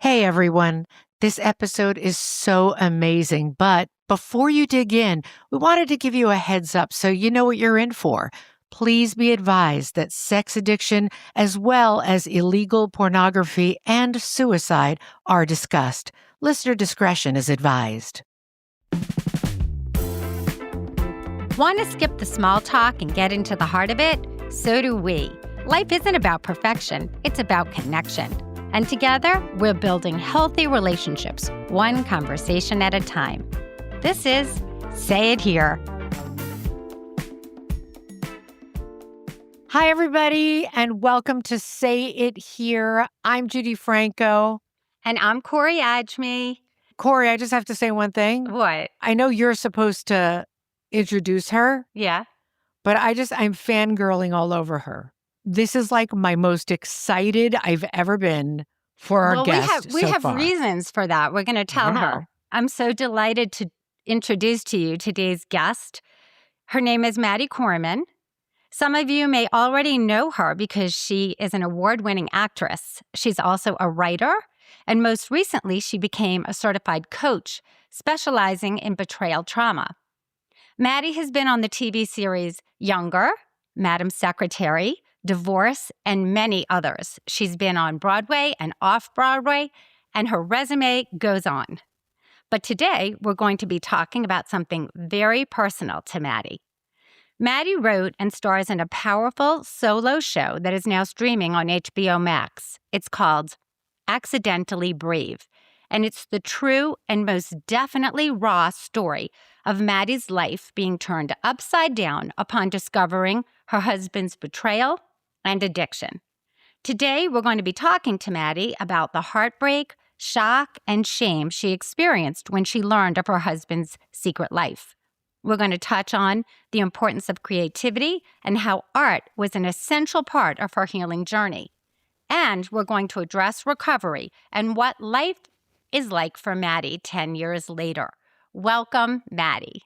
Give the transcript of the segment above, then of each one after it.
Hey everyone, this episode is so amazing, but before you dig in, we wanted to give you a heads up so you know what you're in for. Please be advised that sex addiction, as well as illegal pornography and suicide, are discussed. Listener discretion is advised. Want to skip the small talk and get into the heart of it? So do we. Life isn't about perfection, it's about connection. And together, we're building healthy relationships, one conversation at a time. This is Say It Here. Hi, everybody, and welcome to Say It Here. I'm Judi Franco. And I'm Corie Adjmi. Corie, I just have to say one thing. What? I know you're supposed to introduce her. Yeah. But I'm fangirling all over her. This is like my most excited I've ever been for our guest. We so have far. reasons for that. We're going to tell her. I'm so delighted to introduce to you today's guest. Her name is Maddie Corman. Some of you may already know her because she is an award-winning actress. She's also a writer, and most recently, she became a certified coach specializing in betrayal trauma. Maddie has been on the TV series Younger, Madam Secretary, Divorce, and many others. She's been on Broadway and off-Broadway, and her resume goes on. But today, we're going to be talking about something very personal to Maddie. Maddie wrote and stars in a powerful solo show that is now streaming on HBO Max. It's called Accidentally Brave, and it's the true and most definitely raw story of Maddie's life being turned upside down upon discovering her husband's betrayal and addiction. Today, we're going to be talking to Maddie about the heartbreak, shock, and shame she experienced when she learned of her husband's secret life. We're going to touch on the importance of creativity and how art was an essential part of her healing journey. And we're going to address recovery and what life is like for Maddie 10 years later. Welcome, Maddie.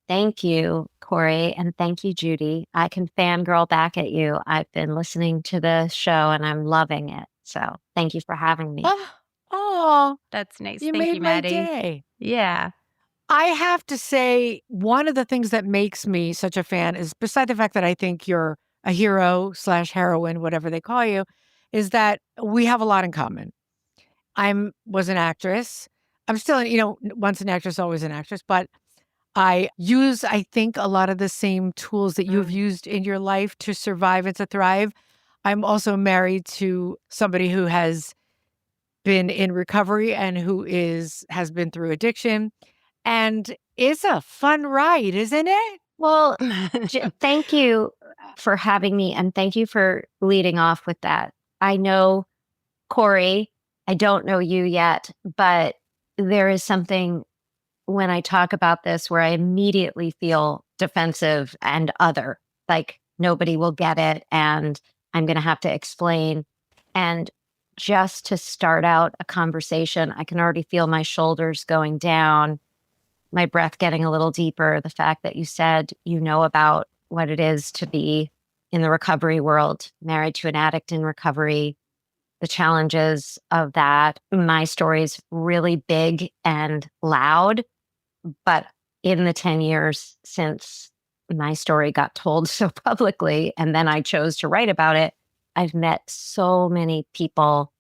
Thank you, Corie, and thank you, Judi. I can fangirl back at you. I've been listening to the show and I'm loving it. So thank you for having me. Oh, that's nice. You Thank made you, my Maddie. day. Yeah. I have to say, one of the things that makes me such a fan is, beside the fact that I think you're a hero / heroine, whatever they call you, is that we have a lot in common. Was an actress. I'm still, once an actress, always an actress, but I think, a lot of the same tools that you've used in your life to survive and to thrive. I'm also married to somebody who has been in recovery and who has been through addiction. And it's a fun ride, isn't it? Well, thank you for having me, and thank you for leading off with that. I know, Corie, I don't know you yet, but there is something when I talk about this where I immediately feel defensive and other, like nobody will get it and I'm going to have to explain. And just to start out a conversation, I can already feel my shoulders going down, my breath getting a little deeper. The fact that you said you know about what it is to be in the recovery world, married to an addict in recovery, the challenges of that. My story's really big and loud, but in the 10 years since my story got told so publicly, and then I chose to write about it, I've met so many people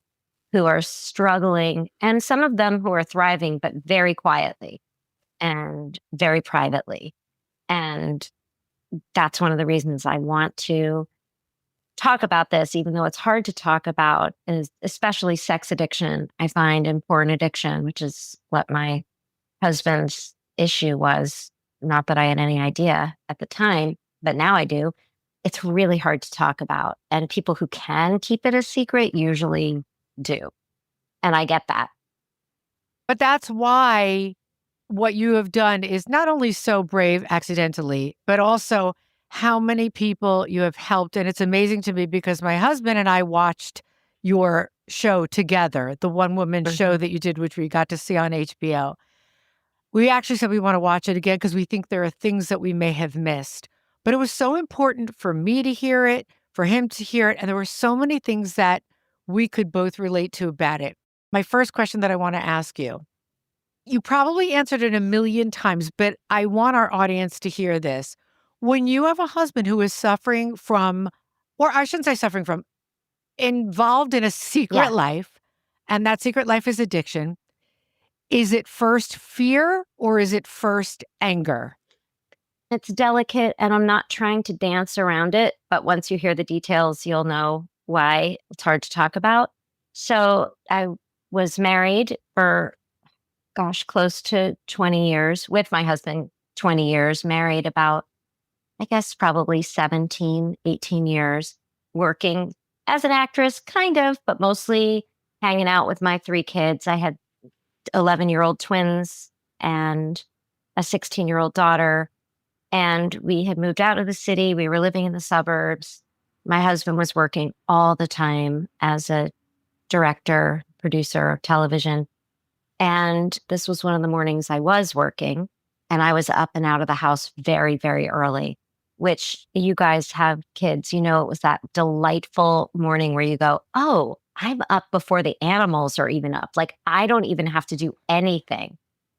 who are struggling, and some of them who are thriving, but very quietly and very privately. And that's one of the reasons I want to talk about this, even though it's hard to talk about, is especially sex addiction, I find, and porn addiction, which is what my husband's issue was. Not that I had any idea at the time, but now I do. It's really hard to talk about. And people who can keep it a secret usually do. And I get that. But that's why what you have done is not only so brave accidentally, but also how many people you have helped. And it's amazing to me because my husband and I watched your show together, the one-woman show that you did, which we got to see on HBO. We actually said we want to watch it again because we think there are things that we may have missed. But it was so important for me to hear it, for him to hear it. And there were so many things that we could both relate to about it. My first question that I want to ask you, you probably answered it a million times, but I want our audience to hear this. When you have a husband who is suffering from, or I shouldn't say suffering from, involved in a secret Yeah. life, and that secret life is addiction, is it first fear or is it first anger? It's delicate, and I'm not trying to dance around it, but once you hear the details, you'll know why it's hard to talk about. So I was married for, gosh, close to 20 years with my husband, 20 years, married about, I guess, probably 17, 18 years, working as an actress, kind of, but mostly hanging out with my three kids. I had 11-year-old twins and a 16-year-old daughter. And we had moved out of the city. We were living in the suburbs. My husband was working all the time as a director, producer of television. And this was one of the mornings I was working, and I was up and out of the house very, very early, which you guys have kids. You know, it was that delightful morning where you go, oh, I'm up before the animals are even up. Like, I don't even have to do anything.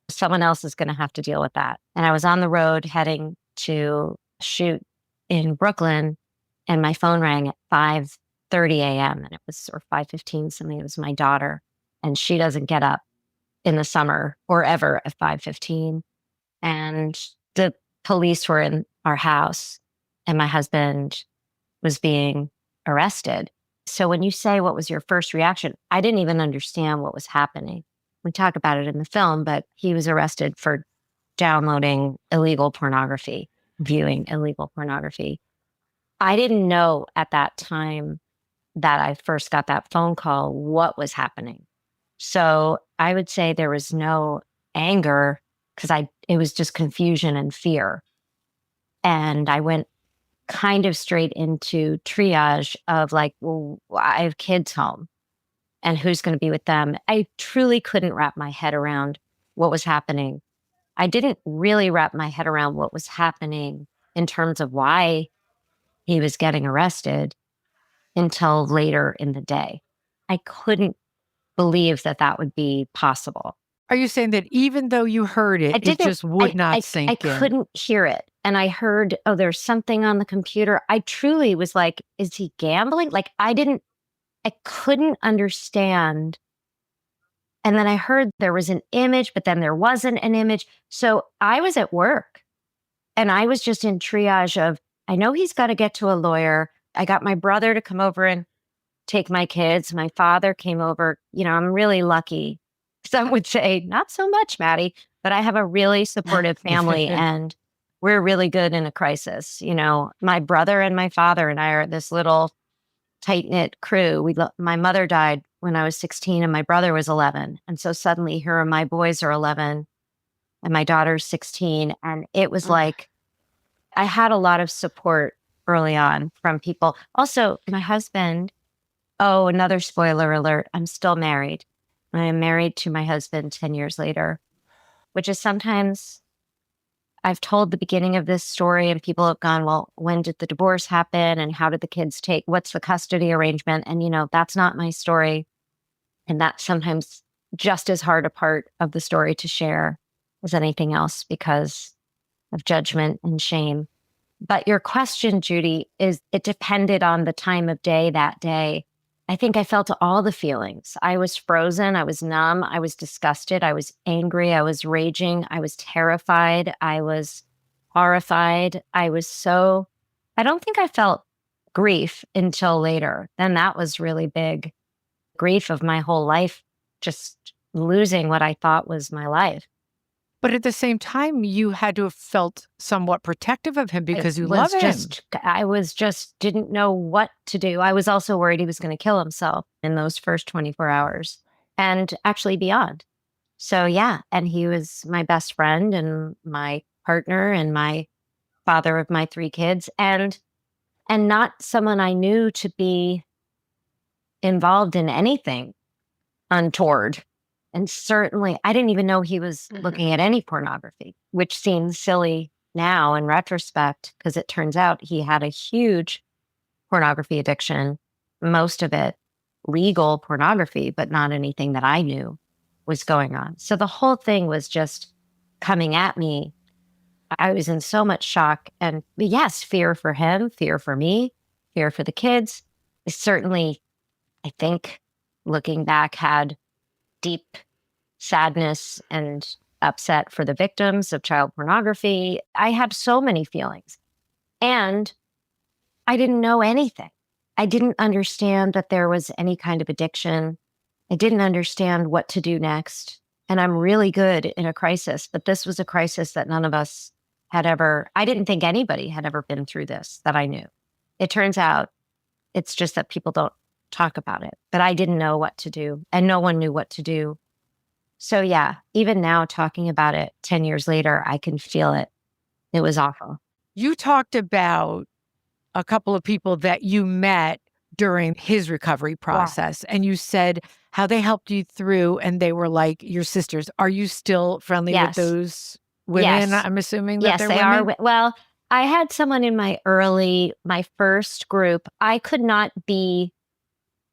Someone else is going to have to deal with that. And I was on the road heading to shoot in Brooklyn, and my phone rang at 5:30 a.m. and it was, or 5:15 something. It was my daughter, and she doesn't get up in the summer or ever at 5:15. And the police were in our house, and my husband was being arrested. So when you say, what was your first reaction? I didn't even understand what was happening. We talk about it in the film, but he was arrested for downloading illegal pornography, viewing illegal pornography. I didn't know at that time that I first got that phone call what was happening. So I would say there was no anger, because it was just confusion and fear. And I went kind of straight into triage of like, well, I have kids home, and who's going to be with them. I truly couldn't wrap my head around what was happening. I didn't really wrap my head around what was happening in terms of why he was getting arrested until later in the day. I couldn't believe that that would be possible. Are you saying that even though you heard it, it just would not sink in? I couldn't hear it. And I heard, oh, there's something on the computer. I truly was like, is he gambling? Like, I couldn't understand. And then I heard there was an image, but then there wasn't an image. So I was at work, and I was just in triage of, I know he's got to get to a lawyer. I got my brother to come over and take my kids. My father came over. You know, I'm really lucky. Some would say, not so much, Maddie, but I have a really supportive family, and we're really good in a crisis. You know, my brother and my father and I are this little tight-knit crew. My mother died when I was 16 and my brother was 11. And so suddenly here are my boys are 11 and my daughter's 16. And it was like, I had a lot of support early on from people. Also, my husband, oh, another spoiler alert, I'm still married. I am married to my husband 10 years later, which is sometimes I've told the beginning of this story and people have gone, well, when did the divorce happen? And how did the kids what's the custody arrangement? And, you know, that's not my story. And that's sometimes just as hard a part of the story to share as anything else because of judgment and shame. But your question, Judi, it depended on the time of day that day. I think I felt all the feelings. I was frozen. I was numb. I was disgusted. I was angry. I was raging. I was terrified. I was horrified. I don't think I felt grief until later. Then that was really big. Grief of my whole life, just losing what I thought was my life. But at the same time, you had to have felt somewhat protective of him because you love him. I didn't know what to do. I was also worried he was going to kill himself in those first 24 hours and actually beyond. So yeah, and he was my best friend and my partner and my father of my three kids and not someone I knew to be involved in anything untoward. And certainly, I didn't even know he was looking at any pornography, which seems silly now in retrospect, because it turns out he had a huge pornography addiction, most of it legal pornography, but not anything that I knew was going on. So the whole thing was just coming at me. I was in so much shock and yes, fear for him, fear for me, fear for the kids. I certainly, I think, looking back, had deep sadness and upset for the victims of child pornography. I had so many feelings. And I didn't know anything. I didn't understand that there was any kind of addiction. I didn't understand what to do next. And I'm really good in a crisis, but this was a crisis that none of us had ever, I didn't think anybody had ever been through this that I knew. It turns out it's just that people don't talk about it, but I didn't know what to do and no one knew what to do. So yeah, even now talking about it 10 years later, I can feel it. It was awful. You talked about a couple of people that you met during his recovery process, and you said how they helped you through and they were like your sisters. Are you still friendly with those women? Yes. I'm assuming that they're they women? are. Well, I had someone in my first group. I could not be,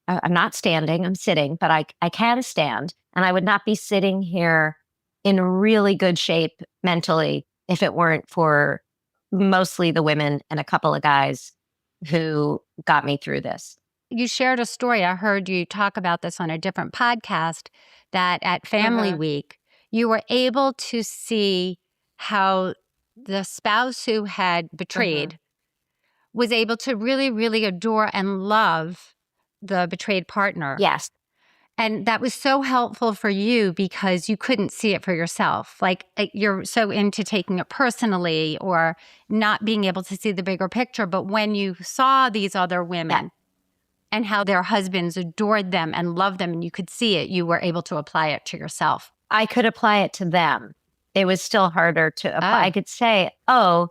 I'm not standing, I'm sitting, but I can stand. And I would not be sitting here in really good shape mentally if it weren't for mostly the women and a couple of guys who got me through this. You shared a story. I heard you talk about this on a different podcast, that at Family Week, you were able to see how the spouse who had betrayed was able to really, really adore and love the betrayed partner. Yes. And that was so helpful for you because you couldn't see it for yourself. Like you're so into taking it personally or not being able to see the bigger picture. But when you saw these other women and how their husbands adored them and loved them and you could see it, you were able to apply it to yourself. I could apply it to them. It was still harder to apply. I could say, oh,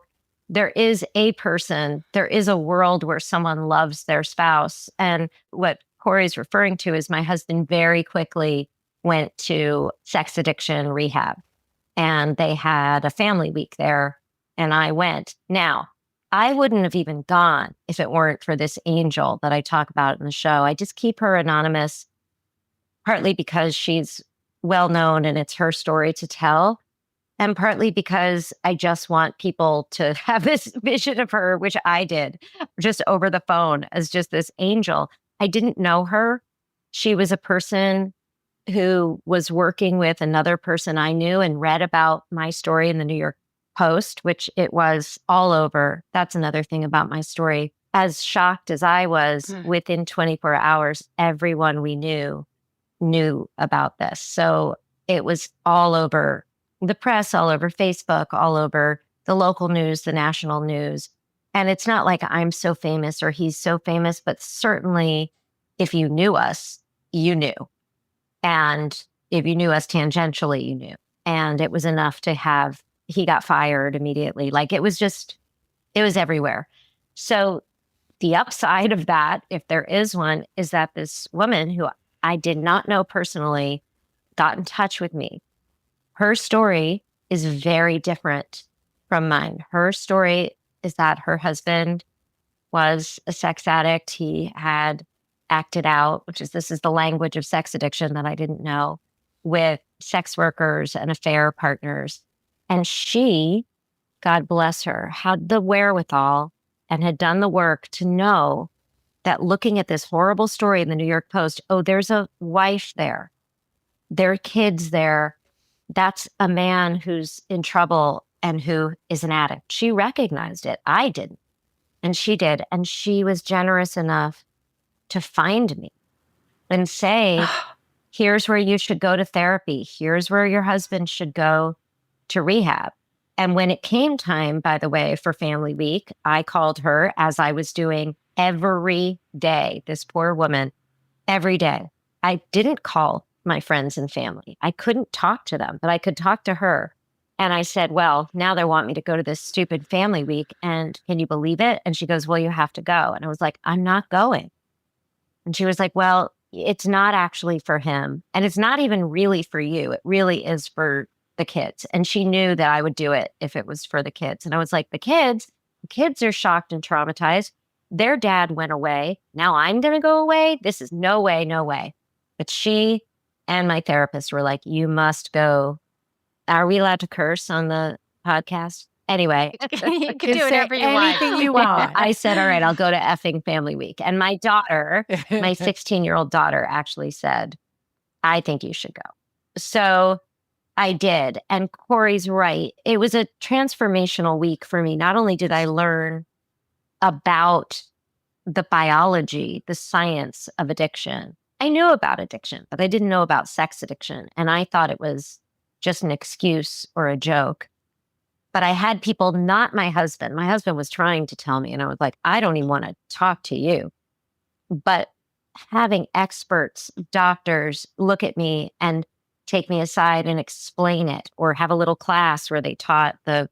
there is a person, there is a world where someone loves their spouse. And what Corie's referring to is my husband very quickly went to sex addiction rehab, and they had a family week there, and I went. Now, I wouldn't have even gone if it weren't for this angel that I talk about in the show. I just keep her anonymous, partly because she's well known and it's her story to tell, and partly because I just want people to have this vision of her, which I did just over the phone as just this angel. I didn't know her. She was a person who was working with another person I knew and read about my story in the New York Post, which it was all over. That's another thing about my story. As shocked as I was, within 24 hours, everyone we knew about this. So it was all over the press, all over Facebook, all over the local news, the national news. And it's not like I'm so famous or he's so famous, but certainly if you knew us, you knew. And if you knew us tangentially, you knew. And it was enough to have, he got fired immediately. Like it was everywhere. So the upside of that, if there is one, is that this woman who I did not know personally got in touch with me. Her story is very different from mine. Her story is that her husband was a sex addict. He had acted out, this is the language of sex addiction that I didn't know, with sex workers and affair partners. And she, God bless her, had the wherewithal and had done the work to know that looking at this horrible story in the New York Post, oh, there's a wife there. There are kids there. That's a man who's in trouble and who is an addict. She recognized it. I didn't. And she did. And she was generous enough to find me and say, here's where you should go to therapy. Here's where your husband should go to rehab. And when it came time, by the way, for Family Week, I called her, as I was doing every day, this poor woman, every day. I didn't call my friends and family. I couldn't talk to them, but I could talk to her. And I said, well, now they want me to go to this stupid Family Week. And can you believe it? And she goes, well, you have to go. And I was like, I'm not going. And she was like, well, it's not actually for him. And it's not even really for you. It really is for the kids. And she knew that I would do it if it was for the kids. And I was like, the kids are shocked and traumatized. their dad went away. Now I'm going to go away. This is no way, no way. But she and my therapist were like, you must go. Are we allowed to curse on the podcast? Anyway, You can Just do say whatever you want. anything you well, want. I said, all right, I'll go to effing family week. And my daughter, my 16-year-old daughter actually said, I think you should go. So I did. And Corey's right. It was a transformational week for me. Not only did I learn about the biology, the science of addiction, I knew about addiction, but I didn't know about sex addiction. And I thought it was just an excuse or a joke. But I had people, not my husband. My husband was trying to tell me, and I was like, I don't even want to talk to you. But having experts, doctors look at me and take me aside and explain it, or have a little class where they taught the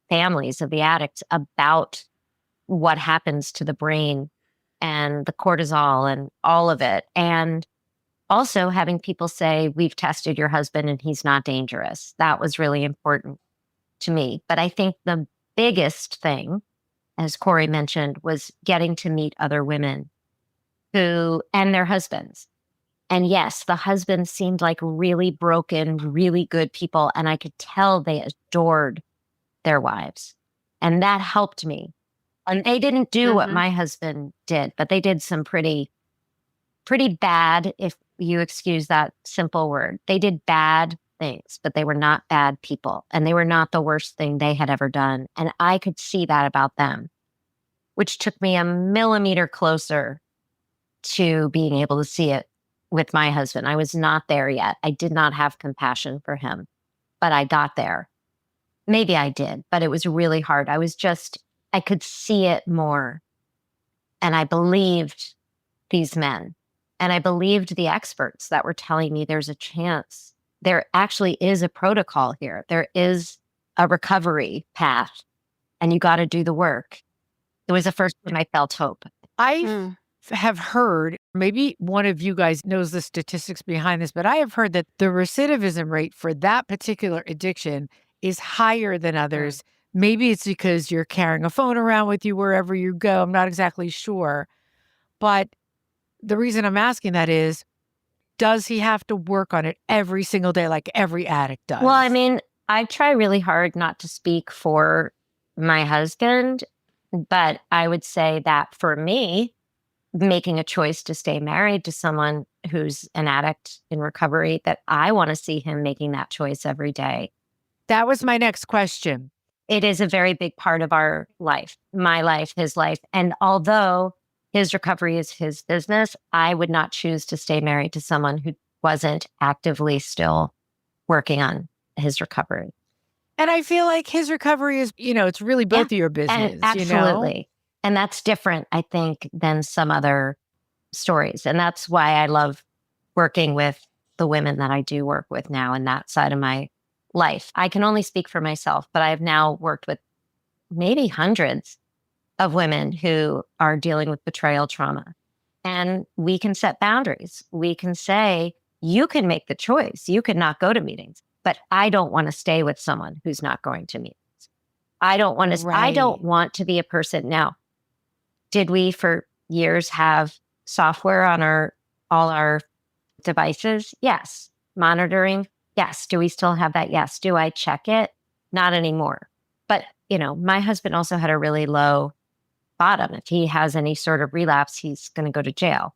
families of the addicts about what happens to the brain and the cortisol and all of it. And also having people say, we've tested your husband and he's not dangerous. That was really important to me. But I think the biggest thing, as Corie mentioned, was getting to meet other women who, and their husbands. And yes, the husbands seemed like really broken, really good people. And I could tell they adored their wives. And that helped me. And they didn't do what my husband did, but they did some pretty bad, if you excuse that simple word. They did bad things, but they were not bad people. And they were not the worst thing they had ever done. And I could see that about them, which took me a millimeter closer to being able to see it with my husband. I was not there yet. I did not have compassion for him, but I got there. Maybe I did, but it was really hard. I could see it more. And I believed these men. And I believed the experts that were telling me there's a chance. There actually is a protocol here. There is a recovery path, and you got to do the work. It was the first time I felt hope. I have heard, maybe one of you guys knows the statistics behind this, but I have heard that the recidivism rate for that particular addiction is higher than others. Maybe it's because you're carrying a phone around with you wherever you go. I'm not exactly sure. But the reason I'm asking that is, does he have to work on it every single day like every addict does? Well, I mean, I try really hard not to speak for my husband, but I would say that for me, making a choice to stay married to someone who's an addict in recovery, that I want to see him making that choice every day. That was my next question. It is a very big part of our life, my life, his life. And although his recovery is his business, I would not choose to stay married to someone who wasn't actively still working on his recovery. And I feel like his recovery is, it's really both of your business. And absolutely. And that's different, I think, than some other stories. And that's why I love working with the women that I do work with now in that side of my life. I can only speak for myself, but I've now worked with maybe hundreds of women who are dealing with betrayal trauma. And we can set boundaries. We can say, you can make the choice. You can not go to meetings, but I don't want to stay with someone who's not going to meetings. I don't want to be a person. Now, did we for years have software on all our devices? Yes. Monitoring? Yes. Do we still have that? Yes. Do I check it? Not anymore. But, my husband also had a really low bottom. If he has any sort of relapse, he's going to go to jail.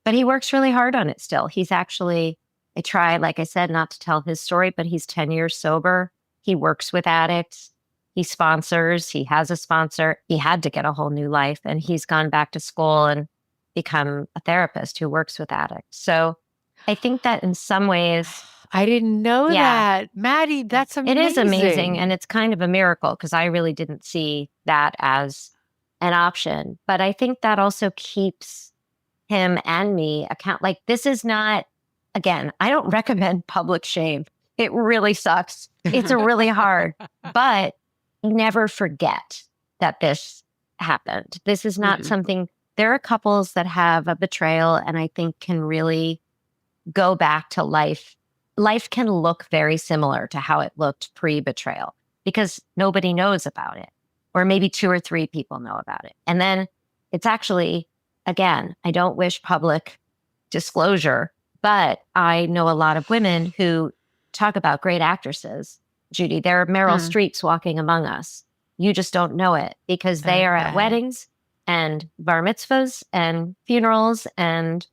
But he works really hard on it still. He's actually, I try, like I said, not to tell his story, but he's 10 years sober. He works with addicts. He sponsors. He has a sponsor. He had to get a whole new life. And he's gone back to school and become a therapist who works with addicts. So I think that in some ways, I didn't know that. Maddie, that's amazing. It is amazing. And it's kind of a miracle because I really didn't see that as an option. But I think that also keeps him and me account. Like, this is not, again, I don't recommend public shame. It really sucks. It's really hard. But never forget that this happened. This is not something, there are couples that have a betrayal and I think can really go back to life. Life can look very similar to how it looked pre-betrayal because nobody knows about it. Or maybe 2 or 3 people know about it. And then It's actually, again, I don't wish public disclosure, but I know a lot of women who talk about great actresses. Judi, there are Meryl Streeps walking among us. You just don't know it because they are at weddings and bar mitzvahs and funerals and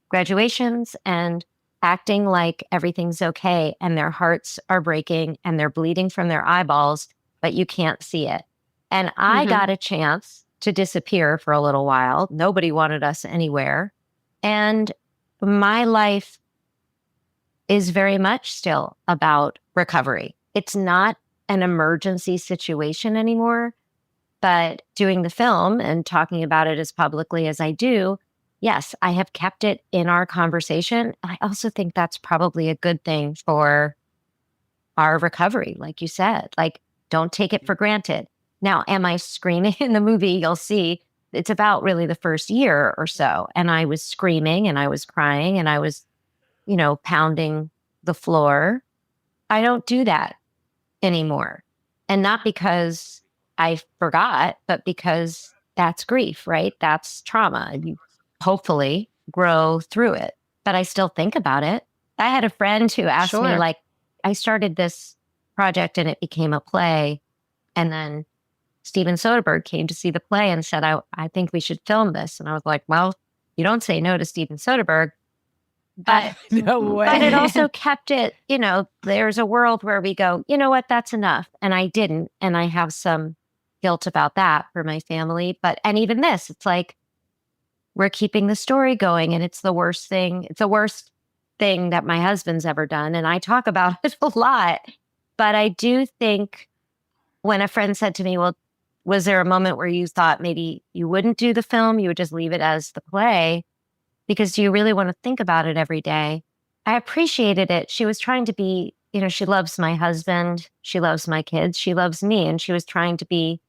graduations and acting like everything's okay, and their hearts are breaking and they're bleeding from their eyeballs, but you can't see it. And I got a chance to disappear for a little while. Nobody wanted us anywhere. And my life is very much still about recovery. It's not an emergency situation anymore, but doing the film and talking about it as publicly as I do, yes, I have kept it in our conversation. I also think that's probably a good thing for our recovery, like you said. Like, don't take it for granted. Now, am I screaming in the movie? You'll see it's about really the first year or so. And I was screaming and I was crying and I was, pounding the floor. I don't do that anymore. And not because I forgot, but because that's grief, right? That's trauma. You hopefully grow through it. But I still think about it. I had a friend who asked me, like, I started this project and it became a play. And then Steven Soderbergh came to see the play and said, I think we should film this. And I was like, well, you don't say no to Steven Soderbergh. But, no way. But it also kept it, there's a world where we go, you know what, that's enough. And I didn't. And I have some guilt about that for my family. And even this, it's like, we're keeping the story going. And it's the worst thing. It's the worst thing that my husband's ever done. And I talk about it a lot. But I do think when a friend said to me, well, was there a moment where you thought maybe you wouldn't do the film? You would just leave it as the play? Because do you really want to think about it every day? I appreciated it. She was trying to be, she loves my husband. She loves my kids. She loves me. And she was trying to be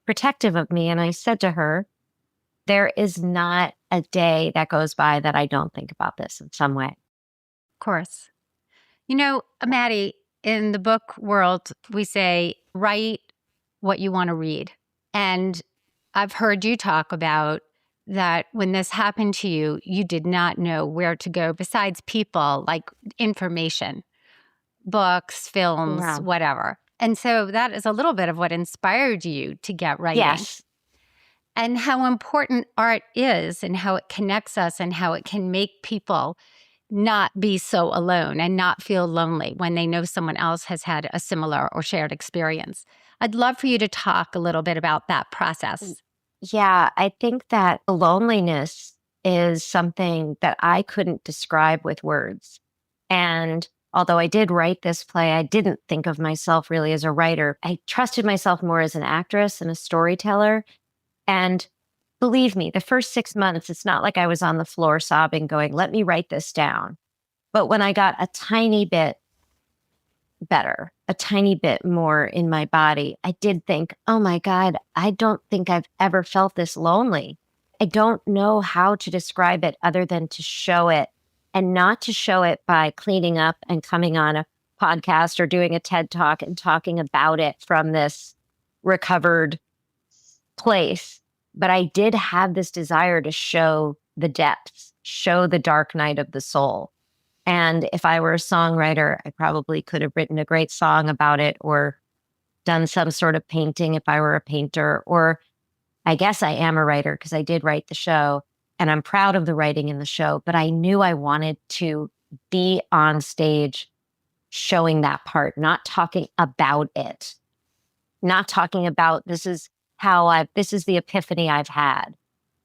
protective of me. And I said to her, there is not a day that goes by that I don't think about this in some way. Of course. Maddie, in the book world, we say, write what you want to read. And I've heard you talk about that when this happened to you, you did not know where to go besides people, like information, books, films, whatever. And so that is a little bit of what inspired you to get writing. Yes. And how important art is and how it connects us and how it can make people not be so alone and not feel lonely when they know someone else has had a similar or shared experience. I'd love for you to talk a little bit about that process. Yeah, I think that loneliness is something that I couldn't describe with words. And although I did write this play, I didn't think of myself really as a writer. I trusted myself more as an actress and a storyteller. And believe me, the first 6 months, it's not like I was on the floor sobbing, going, let me write this down. But when I got a tiny bit better, a tiny bit more in my body, I did think, oh my God, I don't think I've ever felt this lonely. I don't know how to describe it other than to show it, and not to show it by cleaning up and coming on a podcast or doing a TED Talk and talking about it from this recovered place. But I did have this desire to show the depths, show the dark night of the soul. And if I were a songwriter, I probably could have written a great song about it or done some sort of painting if I were a painter. Or I guess I am a writer because I did write the show and I'm proud of the writing in the show. But I knew I wanted to be on stage showing that part, not talking about it, not talking about this is the epiphany I've had,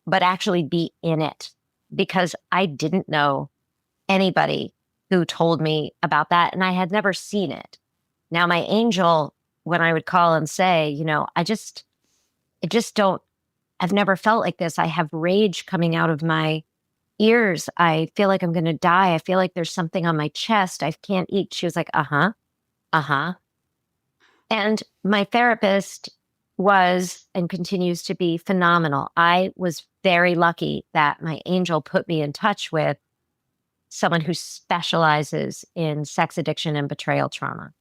but actually be in it, because I didn't know anybody who told me about that. And I had never seen it. Now, my angel, when I would call and say, I've never felt like this. I have rage coming out of my ears. I feel like I'm going to die. I feel like there's something on my chest. I can't eat. She was like, uh-huh. And my therapist was and continues to be phenomenal. I was very lucky that my angel put me in touch with someone who specializes in sex addiction and betrayal trauma.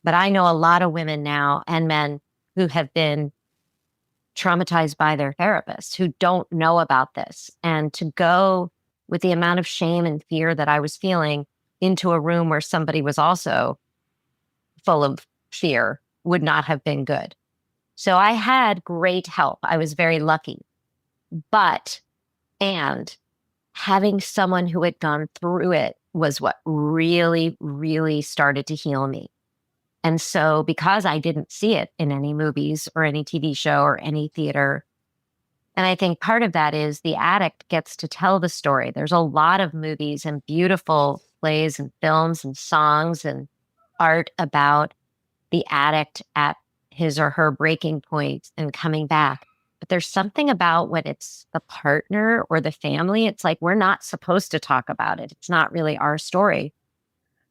But I know a lot of women now and men who have been traumatized by their therapists who don't know about this. And to go with the amount of shame and fear that I was feeling into a room where somebody was also full of fear would not have been good. So I had great help. I was very lucky. And having someone who had gone through it was what really, really started to heal me. And so because I didn't see it in any movies or any TV show or any theater, and I think part of that is the addict gets to tell the story. There's a lot of movies and beautiful plays and films and songs and art about the addict at his or her breaking point and coming back. But there's something about when it's the partner or the family, it's like we're not supposed to talk about it. It's not really our story.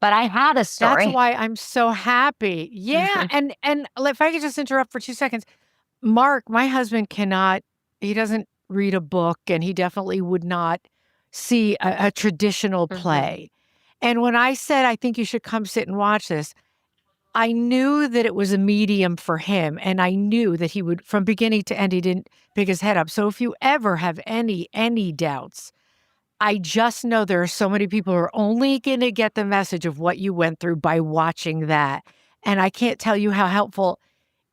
But I had a story. That's why I'm so happy. Yeah. And if I could just interrupt for 2 seconds. Mark, my husband he doesn't read a book, and he definitely would not see a traditional play. And when I said, I think you should come sit and watch this, I knew that it was a medium for him. And I knew that he would, from beginning to end, he didn't pick his head up. So if you ever have any doubts, I just know there are so many people who are only going to get the message of what you went through by watching that. And I can't tell you how helpful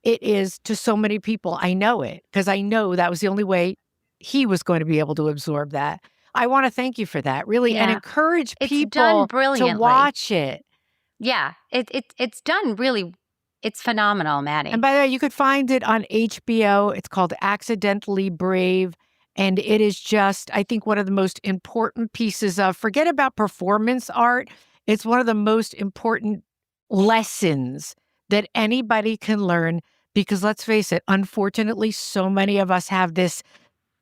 it is to so many people. I know it because I know that was the only way he was going to be able to absorb that. I want to thank you for that, really, and encourage people to watch it. Yeah, it's done really. It's phenomenal, Maddie. And by the way, you could find it on HBO. It's called Accidentally Brave. And it is just, I think, one of the most important pieces of, forget about performance art. It's one of the most important lessons that anybody can learn, because let's face it, unfortunately, so many of us have this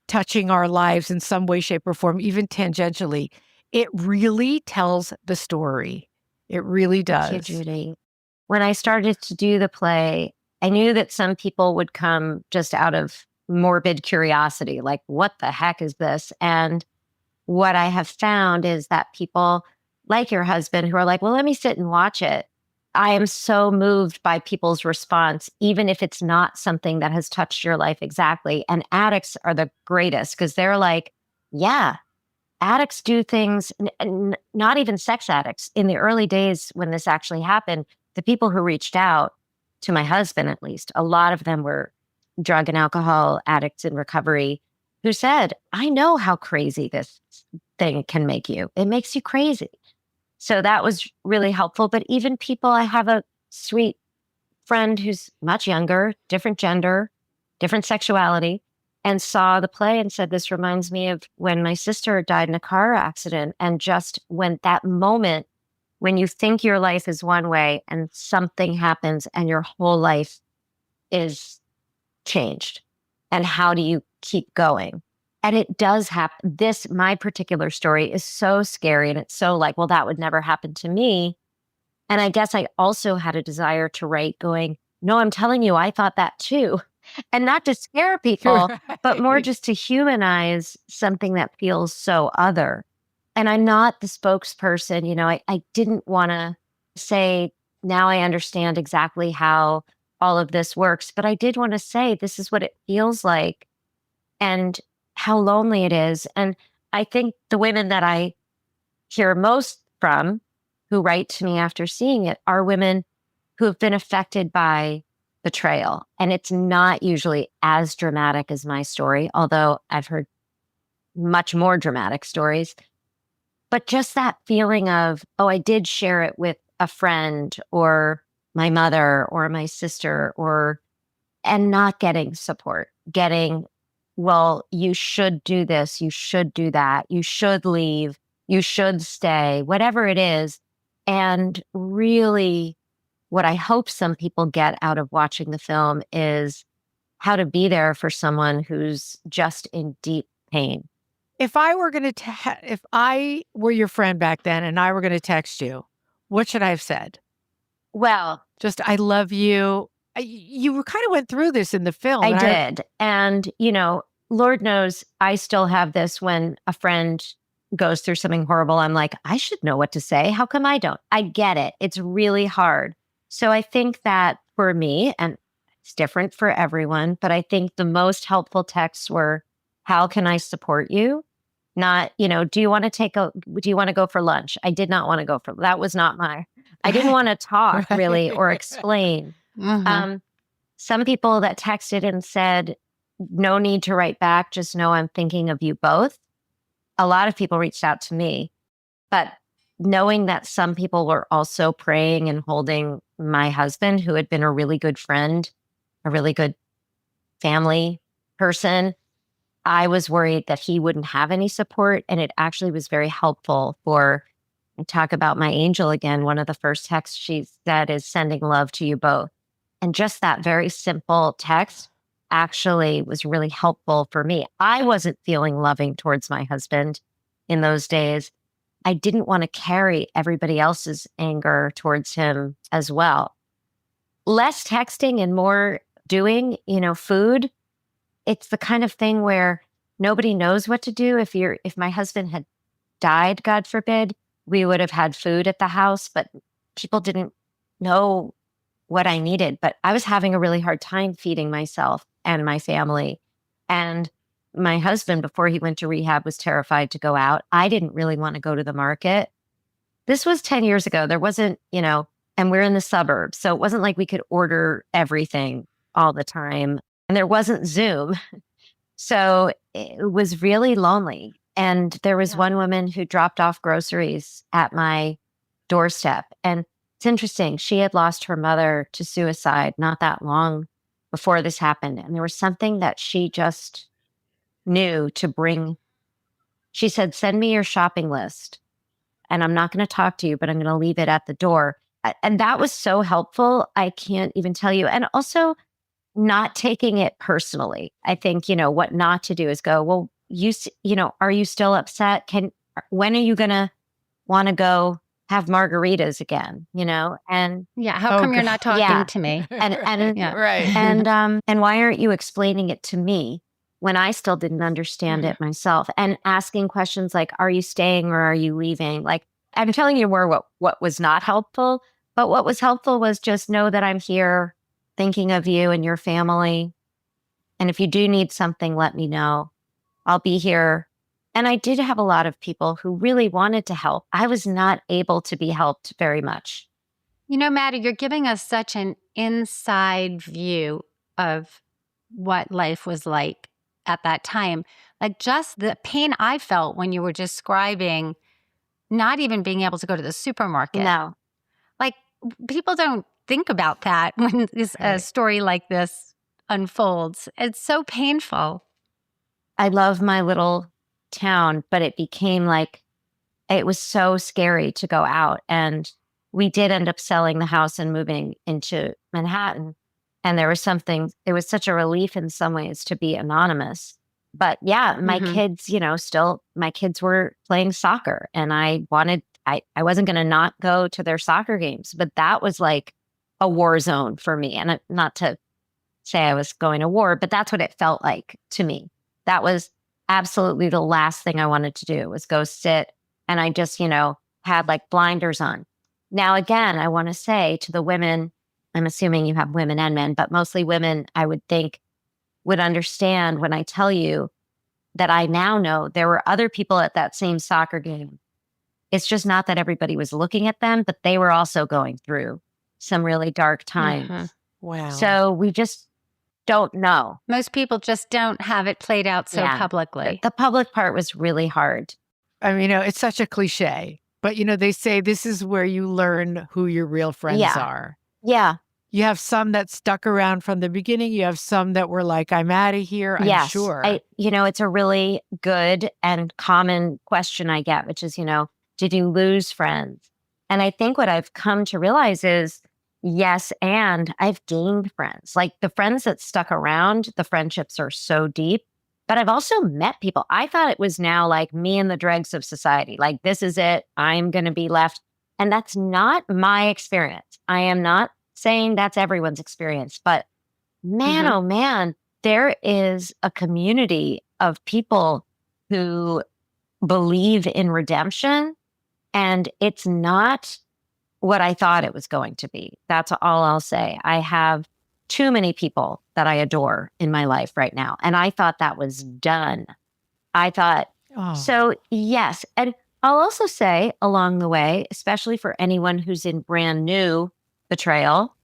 touching our lives in some way, shape, or form, even tangentially. It really tells the story. It really does. Thank you, Judi. When I started to do the play, I knew that some people would come just out of morbid curiosity, like, what the heck is this? And what I have found is that people like your husband who are like, well, let me sit and watch it. I am so moved by people's response, even if it's not something that has touched your life exactly. And addicts are the greatest because they're like, yeah, addicts do things, not even sex addicts. In the early days when this actually happened, the people who reached out to my husband, at least, a lot of them were drug and alcohol addicts in recovery who said, I know how crazy this thing can make you. It makes you crazy. So that was really helpful. But even people, I have a sweet friend who's much younger, different gender, different sexuality, and saw the play and said, this reminds me of when my sister died in a car accident. And just when that moment, when you think your life is one way and something happens and your whole life is changed. And how do you keep going? And it does happen. My particular story is so scary. And it's so like, well, that would never happen to me. And I guess I also had a desire to write going, no, I'm telling you, I thought that too. And not to scare people, but more just to humanize something that feels so other. And I'm not the spokesperson. You know, I didn't want to say, now I understand exactly how all of this works. But I did want to say, this is what it feels like and how lonely it is. And I think the women that I hear most from who write to me after seeing it are women who have been affected by betrayal. And it's not usually as dramatic as my story, although I've heard much more dramatic stories. But just that feeling of, oh, I did share it with a friend or my mother or my sister, and not getting support, getting, well, you should do this, you should do that, you should leave, you should stay, whatever it is. And really, what I hope some people get out of watching the film is how to be there for someone who's just in deep pain. If I were going to, if I were your friend back then and I were going to text you, what should I have said? Well, just, I love you. You kind of went through this in the film. I did. And, you know, Lord knows I still have this when a friend goes through something horrible. I'm like, I should know what to say. How come I don't? I get it. It's really hard. So I think that for me, and It's different for everyone. But I think the most helpful texts were, how can I support you? Not, do you want to go for lunch? I did not want to go for, that was not I didn't want to talk really or explain. Some people that texted and said, no need to write back, just know I'm thinking of you both. A lot of people reached out to me, but knowing that some people were also praying and holding my husband, who had been a really good friend, a really good family person, I was worried that he wouldn't have any support. And it actually was very helpful I talk about my angel again. One of the first texts she said is sending love to you both. And just that very simple text actually was really helpful for me. I wasn't feeling loving towards my husband in those days. I didn't want to carry everybody else's anger towards him as well. Less texting and more doing, food. It's the kind of thing where nobody knows what to do. If my husband had died, God forbid, we would have had food at the house, but people didn't know what I needed. But I was having a really hard time feeding myself and my family. And my husband, before he went to rehab, was terrified to go out. I didn't really want to go to the market. This was 10 years ago. There wasn't, and we're in the suburbs. So it wasn't like we could order everything all the time. And there wasn't Zoom. So it was really lonely. And there was one woman who dropped off groceries at my doorstep. And it's interesting. She had lost her mother to suicide not that long before this happened. And there was something that she just knew to bring. She said, send me your shopping list. And I'm not going to talk to you, but I'm going to leave it at the door. And that was so helpful. I can't even tell you. And also not taking it personally. I think, what not to do is go, well, are you still upset? When are you going to want to go have margaritas again, And yeah, how come you're not talking to me? And Yeah. Right. And why aren't you explaining it to me when I still didn't understand it myself? And asking questions like, are you staying or are you leaving? Like, I'm telling you more what was not helpful, but what was helpful was just know that I'm here thinking of you and your family. And if you do need something, let me know. I'll be here. And I did have a lot of people who really wanted to help. I was not able to be helped very much. Maddie, you're giving us such an inside view of what life was like at that time. Like just the pain I felt when you were describing not even being able to go to the supermarket. No. Like people don't think about that when a story like this unfolds. It's so painful. I love my little town, but it became like, it was so scary to go out. And we did end up selling the house and moving into Manhattan. And it was such a relief in some ways to be anonymous. But yeah, my kids, my kids were playing soccer and I wasn't going to not go to their soccer games, but that was like a war zone for me. And not to say I was going to war, but that's what it felt like to me. That was absolutely the last thing I wanted to do was go sit. And I just, had like blinders on. Now, again, I want to say to the women, I'm assuming you have women and men, but mostly women, I would think would understand when I tell you that I now know there were other people at that same soccer game. It's just not that everybody was looking at them, but they were also going through some really dark times. Wow. So we just don't know. Most people just don't have it played out so publicly. The public part was really hard. I mean, it's such a cliche, but they say this is where you learn who your real friends are. Yeah. You have some that stuck around from the beginning. You have some that were like, I'm out of here. I'm sure. It's a really good and common question I get, which is, did you lose friends? And I think what I've come to realize is, yes, and I've gained friends. Like the friends that stuck around, the friendships are so deep. But I've also met people. I thought it was now like me and the dregs of society. Like, this is it. I'm going to be left. And that's not my experience. I am not saying that's everyone's experience. But man, oh man, there is a community of people who believe in redemption. And it's not what I thought it was going to be. That's all I'll say. I have too many people that I adore in my life right now. And I thought that was done. I thought, so yes. And I'll also say along the way, especially for anyone who's in brand new betrayal,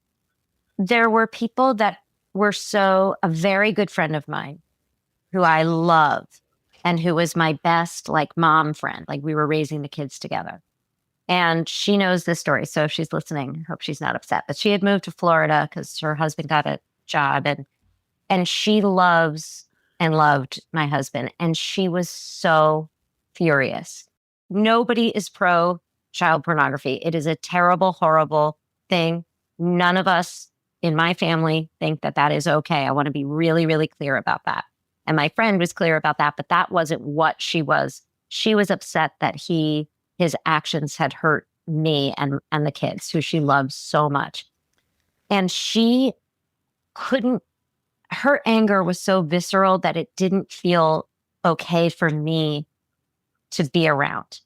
there were people that were a very good friend of mine who I love and who was my best like mom friend. Like we were raising the kids together. And she knows this story. So if she's listening, I hope she's not upset. But she had moved to Florida because her husband got a job, and she loves and loved my husband. And she was so furious. Nobody is pro child pornography. It is a terrible, horrible thing. None of us in my family think that that is okay. I want to be really, really clear about that. And my friend was clear about that, but that wasn't what she was. She was upset that his actions had hurt me and the kids who she loves so much. And she couldn't, her anger was so visceral that it didn't feel okay for me to be around.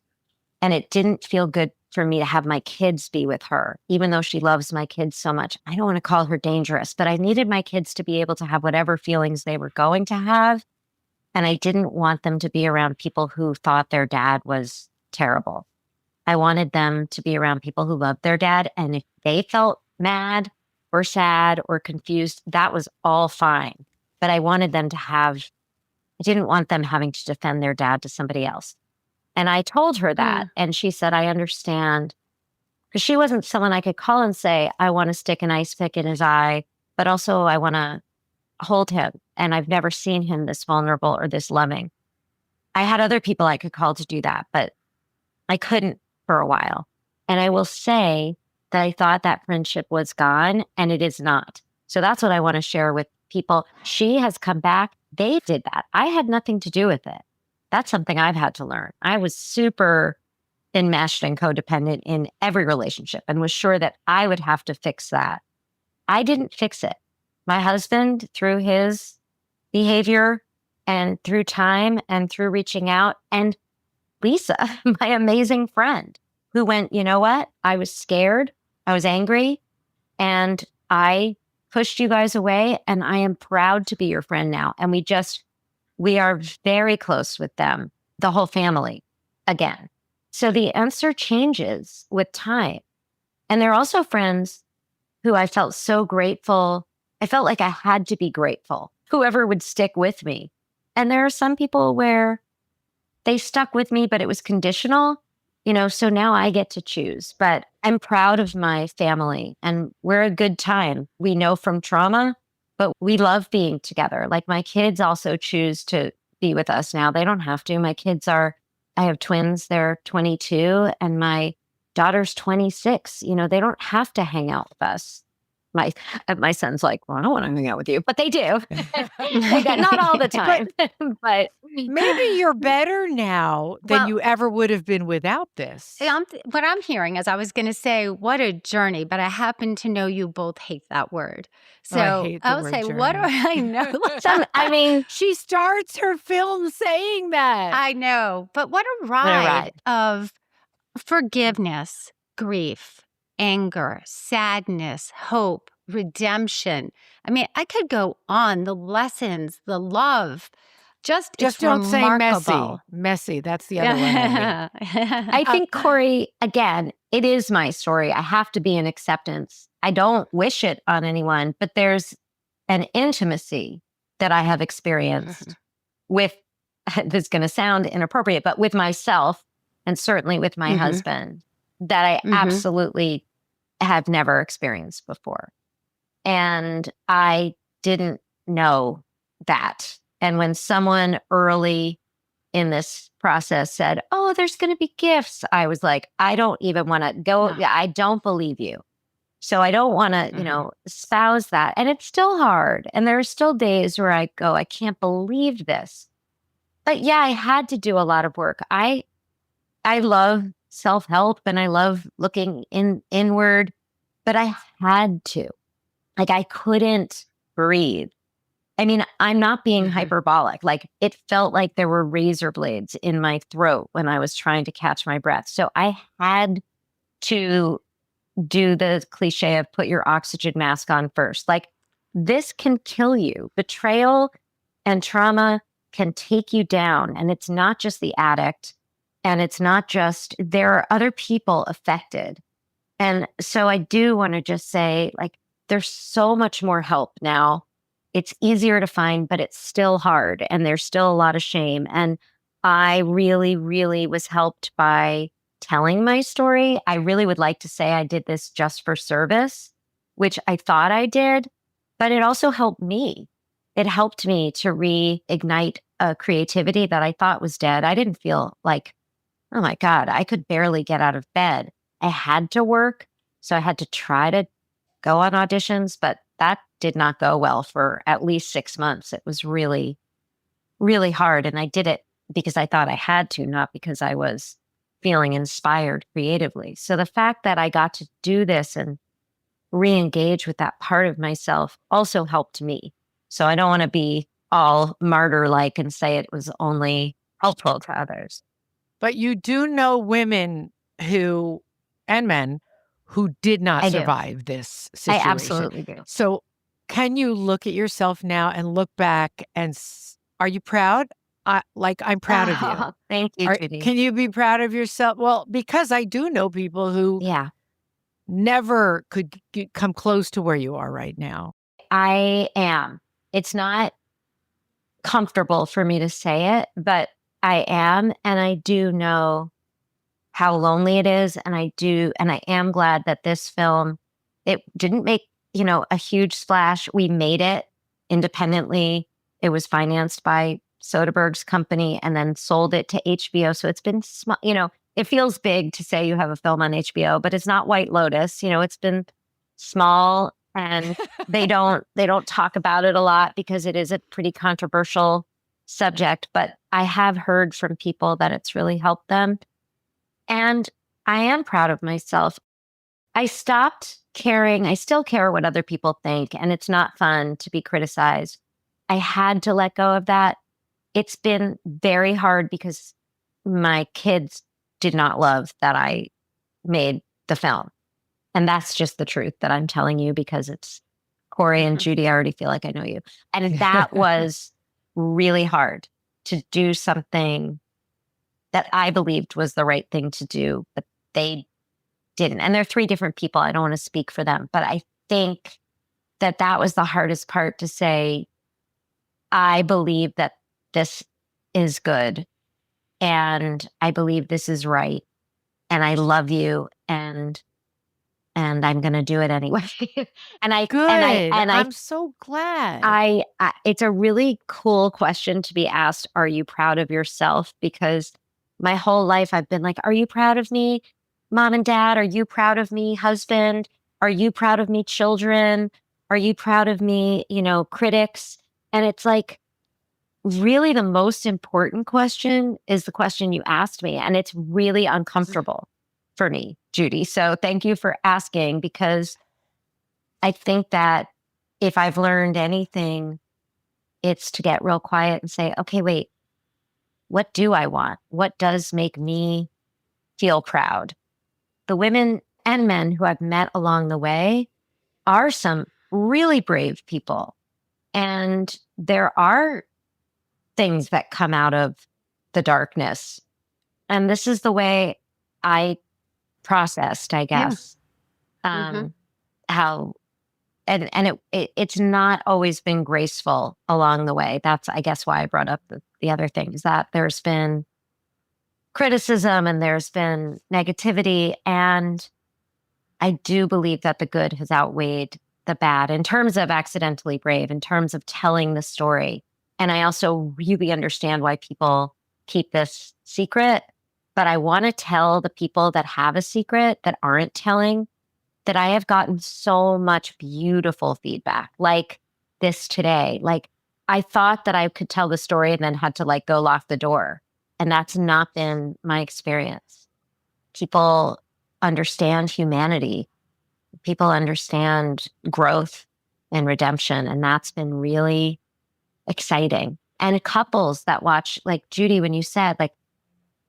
And it didn't feel good for me to have my kids be with her, even though she loves my kids so much. I don't want to call her dangerous, but I needed my kids to be able to have whatever feelings they were going to have. And I didn't want them to be around people who thought their dad was terrible. I wanted them to be around people who loved their dad. And if they felt mad or sad or confused, that was all fine. But I wanted them to I didn't want them having to defend their dad to somebody else. And I told her that. And she said, I understand. Because she wasn't someone I could call and say, I want to stick an ice pick in his eye, but also I want to hold him. And I've never seen him this vulnerable or this loving. I had other people I could call to do that, but I couldn't for a while. And I will say that I thought that friendship was gone, and it is not. So that's what I want to share with people. She has come back. They did that. I had nothing to do with it. That's something I've had to learn. I was super enmeshed and codependent in every relationship and was sure that I would have to fix that. I didn't fix it. My husband, through his behavior and through time and through reaching out, and Lisa, my amazing friend, who went, you know what? I was scared. I was angry, and I pushed you guys away, and I am proud to be your friend now. And we are very close with them, the whole family, again. So the answer changes with time. And there are also friends who I felt so grateful. I felt like I had to be grateful, whoever would stick with me. And there are some people where they stuck with me, but it was conditional, so now I get to choose. But I'm proud of my family, and we're a good time. We know from trauma, but we love being together. Like my kids also choose to be with us now. They don't have to. I have twins. They're 22 and my daughter's 26. They don't have to hang out with us. My son's like, well, I don't want to hang out with you, but they do. Not all the time, but maybe you're better now than you ever would have been without this. What I'm hearing is, I was going to say, what a journey, but I happen to know you both hate that word. So I would say, journey. what do I know? She starts her film saying that. I know, but what a ride of forgiveness, grief, anger, sadness, hope, redemption. I mean, I could go on. The lessons, the love, just don't remarkable. Say messy. That's the other one. I think, Corie, again, it is my story. I have to be in acceptance. I don't wish it on anyone, but there's an intimacy that I have experienced with, this is going to sound inappropriate, but with myself and certainly with my husband that I absolutely have never experienced before. And I didn't know that. And when someone early in this process said, oh, there's going to be gifts, I was like, I don't even want to go. I don't believe you. So I don't want to, espouse that. And it's still hard. And there are still days where I go, I can't believe this. But yeah, I had to do a lot of work. I love self-help and I love looking inward, but I had to. Like I couldn't breathe. I mean, I'm not being hyperbolic. Like it felt like there were razor blades in my throat when I was trying to catch my breath. So I had to do the cliche of put your oxygen mask on first. Like this can kill you. Betrayal and trauma can take you down. And it's not just the addict. And it's not just, there are other people affected. And so I do want to just say, like, there's so much more help now. It's easier to find, but it's still hard. And there's still a lot of shame. And I really, really was helped by telling my story. I really would like to say I did this just for service, which I thought I did, but it also helped me. It helped me to reignite a creativity that I thought was dead. I didn't feel like, oh my God, I could barely get out of bed. I had to work. So I had to try to go on auditions, but that did not go well for at least 6 months. It was really, really hard. And I did it because I thought I had to, not because I was feeling inspired creatively. So the fact that I got to do this and re-engage with that part of myself also helped me. So I don't want to be all martyr-like and say it was only helpful to others. But you do know women who, and men, who did not survive this situation. I absolutely do. So can you look at yourself now and look back and are you proud? I'm proud of you. Thank you, Judi. Can you be proud of yourself? Well, because I do know people who never could come close to where you are right now. I am. It's not comfortable for me to say it, but I am. And I do know how lonely it is. And I am glad that this film, it didn't make, a huge splash. We made it independently. It was financed by Soderbergh's company and then sold it to HBO. So it's been small, it feels big to say you have a film on HBO, but it's not White Lotus. It's been small and they don't talk about it a lot because it is a pretty controversial subject, but I have heard from people that it's really helped them. And I am proud of myself. I stopped caring. I still care what other people think, and it's not fun to be criticized. I had to let go of that. It's been very hard because my kids did not love that I made the film. And that's just the truth that I'm telling you because it's Corie and Judi. I already feel like I know you. And that was really hard to do something that I believed was the right thing to do, but they didn't. And they're 3 different people. I don't want to speak for them, but I think that was the hardest part to say, I believe that this is good and I believe this is right and I love you and I'm going to do it anyway. I'm so glad. It's a really cool question to be asked. Are you proud of yourself? Because my whole life I've been like, are you proud of me, mom and dad? Are you proud of me, husband? Are you proud of me, children? Are you proud of me, critics? And it's like, really the most important question is the question you asked me. And it's really uncomfortable for me, Judi. So thank you for asking, because I think that if I've learned anything, it's to get real quiet and say, okay, wait, what do I want? What does make me feel proud? The women and men who I've met along the way are some really brave people. And there are things that come out of the darkness. And this is the way I processed, I guess, how, and it's not always been graceful along the way. That's, I guess, why I brought up the other things, that there's been criticism and there's been negativity. And I do believe that the good has outweighed the bad in terms of Accidentally Brave, in terms of telling the story. And I also really understand why people keep this secret. But I want to tell the people that have a secret that aren't telling that I have gotten so much beautiful feedback like this today. Like, I thought that I could tell the story and then had to go lock the door. And that's not been my experience. People understand humanity. People understand growth and redemption. And that's been really exciting. And couples that watch, like Judi, when you said,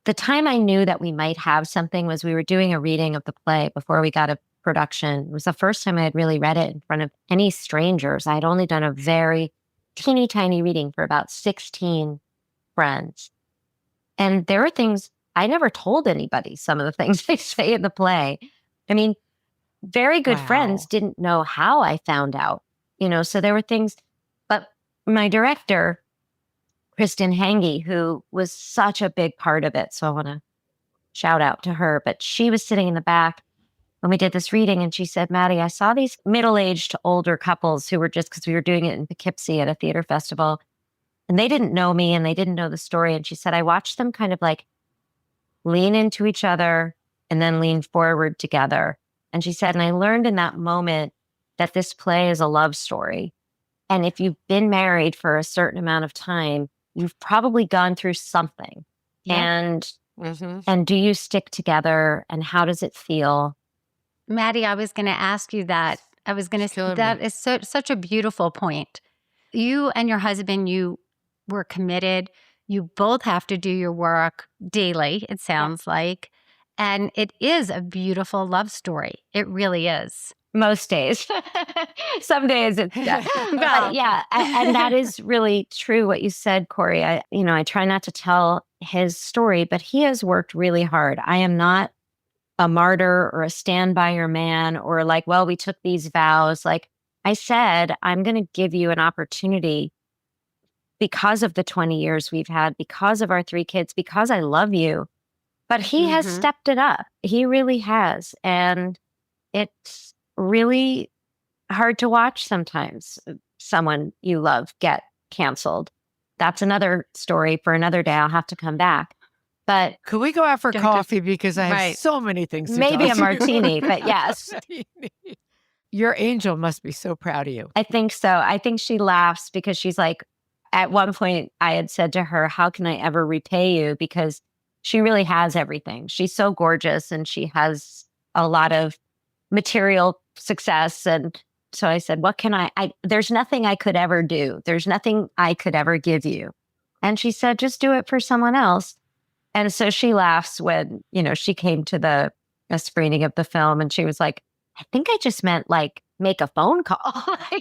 the time I knew that we might have something was we were doing a reading of the play before we got a production. It was the first time I had really read it in front of any strangers. I had only done a very teeny tiny reading for about 16 friends. And there were things I never told anybody, some of the things they say in the play. I mean, very good friends didn't know how I found out, so there were things. But my director, Kristen Hange, who was such a big part of it, so I want to shout out to her, but she was sitting in the back when we did this reading, and she said, Maddie, I saw these middle-aged older couples who were just, because we were doing it in Poughkeepsie at a theater festival, and they didn't know me and they didn't know the story. And she said, I watched them kind of like lean into each other and then lean forward together. And she said, and I learned in that moment that this play is a love story. And if you've been married for a certain amount of time, you've probably gone through something. Yeah. And do you stick together, and how does it feel? Maddie, I was going to ask you that. I was going to say that is such a beautiful point. You and your husband, you were committed. You both have to do your work daily, it sounds like. And it is a beautiful love story. It really is. Most days. Some days it's but yeah, and that is really true what you said, Corie. I try not to tell his story, but he has worked really hard. I am not a martyr or a stand by your man or like, well, we took these vows. Like I said, I'm going to give you an opportunity because of the 20 years we've had, because of our 3 kids, because I love you. But he has stepped it up. He really has. And it's really hard to watch sometimes someone you love get canceled. That's another story for another day. I'll have to come back. But could we go out for coffee? Because I have so many things to maybe talk a martini, but yes. Your angel must be so proud of you. I think so. I think she laughs because she's like, at one point I had said to her, how can I ever repay you? Because she really has everything. She's so gorgeous and she has a lot of material success. And so I said, what can I there's nothing I could ever do. There's nothing I could ever give you. And she said, just do it for someone else. And so she laughs when, she came to a screening of the film and she was like, I think I just meant like make a phone call. I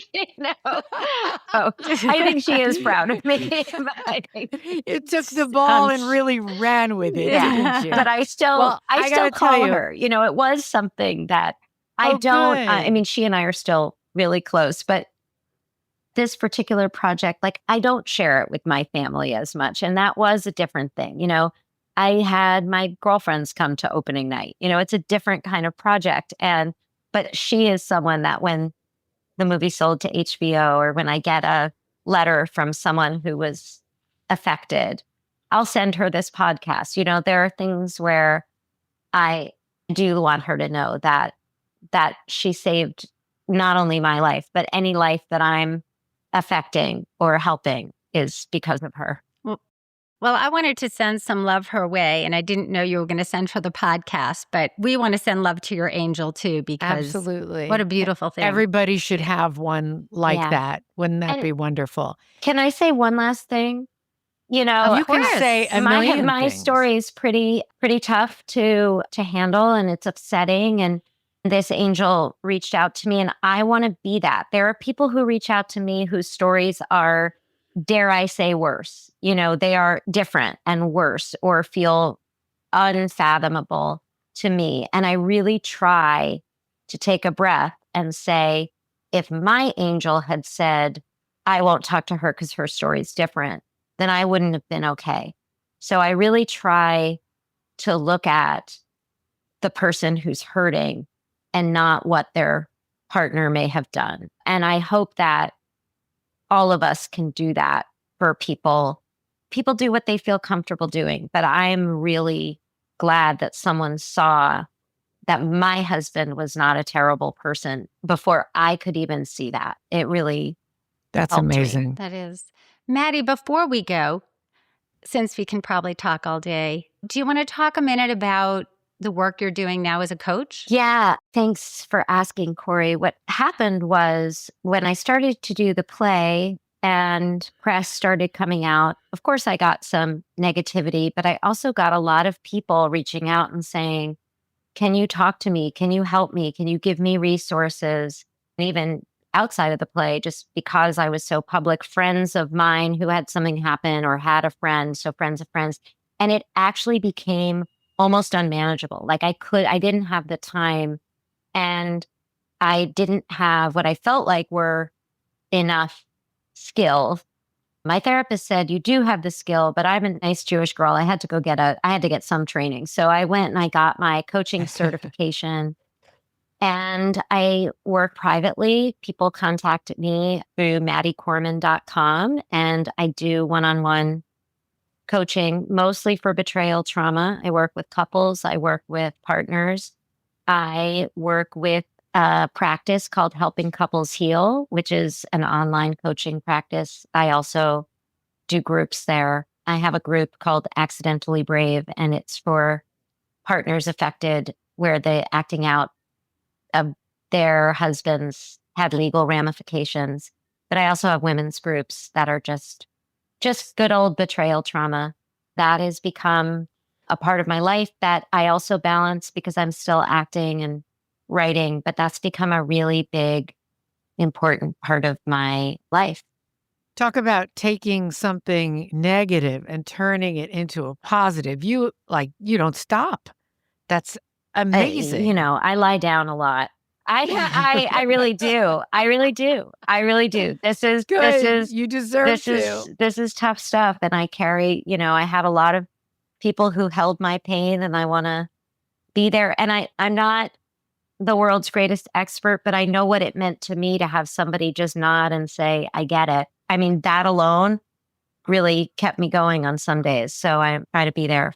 think she is proud of me. You took the ball and really ran with it, didn't you? But I still call her. It was something that I don't, I mean, she and I are still really close, but this particular project, like I don't share it with my family as much. And that was a different thing. I had my girlfriends come to opening night. It's a different kind of project. But she is someone that when the movie sold to HBO or when I get a letter from someone who was affected, I'll send her this podcast. There are things where I do want her to know that she saved not only my life, but any life that I'm affecting or helping is because of her. Well, I wanted to send some love her way, and I didn't know you were going to send her the podcast, but we want to send love to your angel too, because absolutely, what a beautiful thing. Everybody should have one like that. Wouldn't that be wonderful? Can I say one last thing? You can say a million my things. Story is pretty tough to handle, and it's upsetting. And this angel reached out to me, and I want to be that. There are people who reach out to me whose stories are, dare I say, worse. They are different and worse or feel unfathomable to me. And I really try to take a breath and say, if my angel had said, I won't talk to her because her story is different, then I wouldn't have been okay. So I really try to look at the person who's hurting and not what their partner may have done. And I hope that all of us can do that for people. People do what they feel comfortable doing, but I'm really glad that someone saw that my husband was not a terrible person before I could even see that. It really That's amazing. That is. Maddie, before we go, since we can probably talk all day, do you want to talk a minute about the work you're doing now as a coach? Yeah, thanks for asking, Corie. What happened was when I started to do the play and press started coming out, of course, I got some negativity, but I also got a lot of people reaching out and saying, can you talk to me? Can you help me? Can you give me resources? And even outside of the play, just because I was so public, friends of mine who had something happen or had a friend, so friends of friends. And it actually became almost unmanageable. Like I didn't have the time, and I didn't have what I felt like were enough skills. My therapist said, you do have the skill, but I'm a nice Jewish girl. I had to get some training. So I went and I got my coaching certification, and I work privately. People contact me through maddiecorman.com, and I do one-on-one coaching, mostly for betrayal trauma. I work with couples. I work with partners. I work with a practice called Helping Couples Heal, which is an online coaching practice. I also do groups there. I have a group called Accidentally Brave, and it's for partners affected where the acting out of their husbands had legal ramifications. But I also have women's groups that are just good old betrayal trauma. That has become a part of my life that I also balance because I'm still acting and writing, but that's become a really big, important part of my life. Talk about taking something negative and turning it into a positive. You don't stop. That's amazing. I lie down a lot. I really do. I really do. I really do. This is good. You deserve to. This is tough stuff. And I carry, I have a lot of people who held my pain, and I want to be there. And I'm not the world's greatest expert, but I know what it meant to me to have somebody just nod and say, I get it. I mean, that alone really kept me going on some days. So I try to be there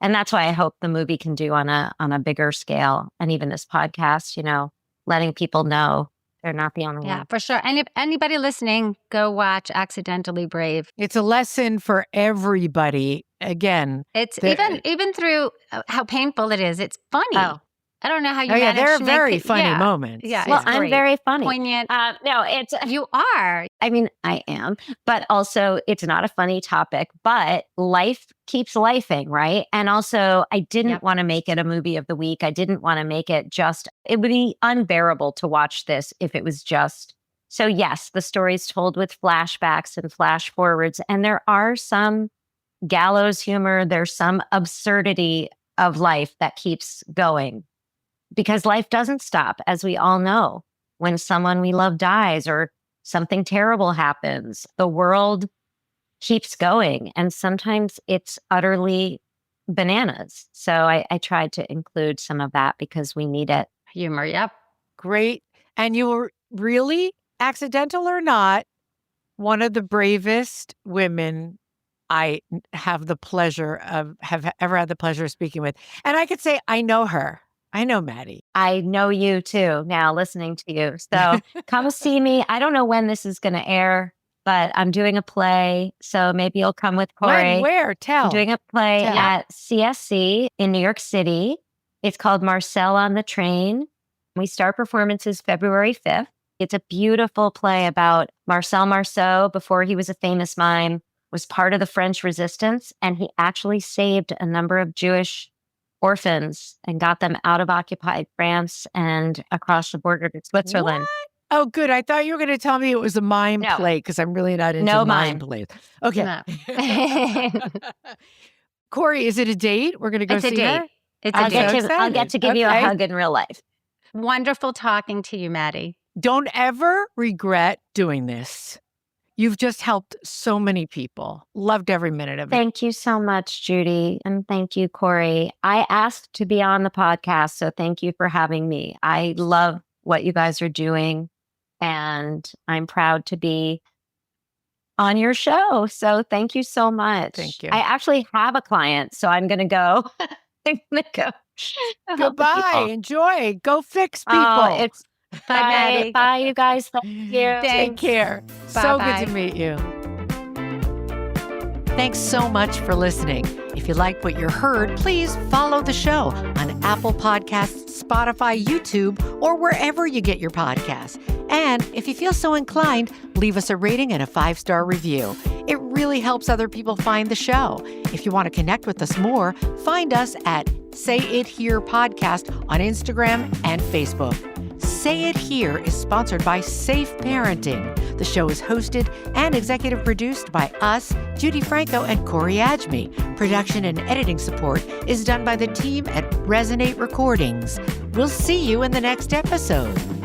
and that's why I hope the movie can do on a bigger scale. And even this podcast, letting people know they're not the only one. Yeah, for sure. And if anybody listening, go watch Accidentally Brave. It's a lesson for everybody. Again, it's even through how painful it is. It's funny. Oh. I don't know how you manage there are to very make funny moments. Yeah, well, I'm very funny. Poignant. No, it's you are. I mean, I am, but also it's not a funny topic. But life keeps lifing, right? And also, I didn't want to make it a movie of the week. I didn't want to make it just. It would be unbearable to watch this if it was just. So yes, the story's told with flashbacks and flash forwards, and there are some gallows humor. There's some absurdity of life that keeps going. Because life doesn't stop, as we all know. When someone we love dies or something terrible happens, the world keeps going. And sometimes it's utterly bananas. So I tried to include some of that because we need it. Humor, yep. Great. And you were really, accidental or not, one of the bravest women I have ever had the pleasure of speaking with. And I could say, I know her. I know Maddie. I know you too now listening to you. So come see me. I don't know when this is going to air, but I'm doing a play. So maybe you'll come with Corie. When? Where? Tell. I'm doing a play at CSC in New York City. It's called Marcel on the Train. We start performances February 5th. It's a beautiful play about Marcel Marceau, before he was a famous mime, was part of the French resistance. And he actually saved a number of Jewish orphans and got them out of occupied France and across the border to Switzerland. What? Oh, good. I thought you were going to tell me it was a mime play because I'm really not into mime plays. Okay. No. Corie, is it a date? We're going to go see her? It's a date. I'll get to give you a hug in real life. Wonderful talking to you, Maddie. Don't ever regret doing this. You've just helped so many people. Loved every minute of it. Thank you so much, Judi. And thank you, Corie. I asked to be on the podcast, so thank you for having me. I love what you guys are doing, and I'm proud to be on your show. So thank you so much. Thank you. I actually have a client, so I'm going to go. I'm going to go. Goodbye. Enjoy. Go fix people. Bye, Maddie. Bye, you guys. Thank you. Take care. Bye, so bye. good to meet you. Thanks so much for listening. If you like what you heard, please follow the show on Apple Podcasts, Spotify, YouTube, or wherever you get your podcasts. And if you feel so inclined, leave us a rating and a 5-star review. It really helps other people find the show. If you want to connect with us more, find us at Say It Here podcast on Instagram and Facebook. Say It Here is sponsored by Safe Parenting. The show is hosted and executive produced by us, Judi Franco and Corie Adjmi. Production and editing support is done by the team at Resonate Recordings. We'll see you in the next episode.